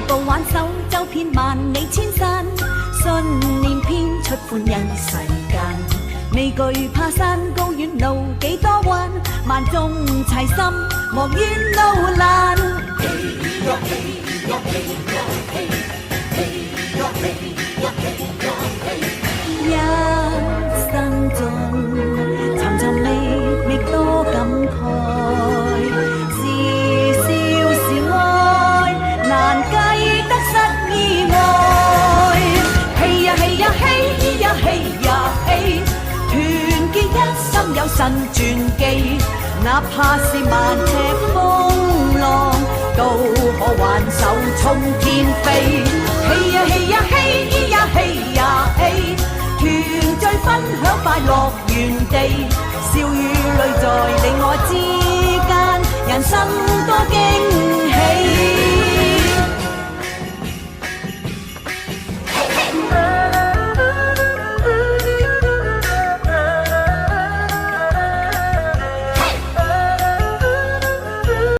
步挽手，走遍萬里千山，信念編出歡欣世間。未懼怕山高遠路幾多彎，萬眾齊心莫怨路難。一生中尋尋覓覓多感慨，是笑是愛難計得失意外。嘿呀嘿呀嘿呀嘿呀嘿，團結一心有神傳記，哪怕是萬尺風浪，都可挽手衝天飛。嘿呀嘿呀嘿呀嘿呀嘿，團聚分享快樂園地，笑與淚在你我之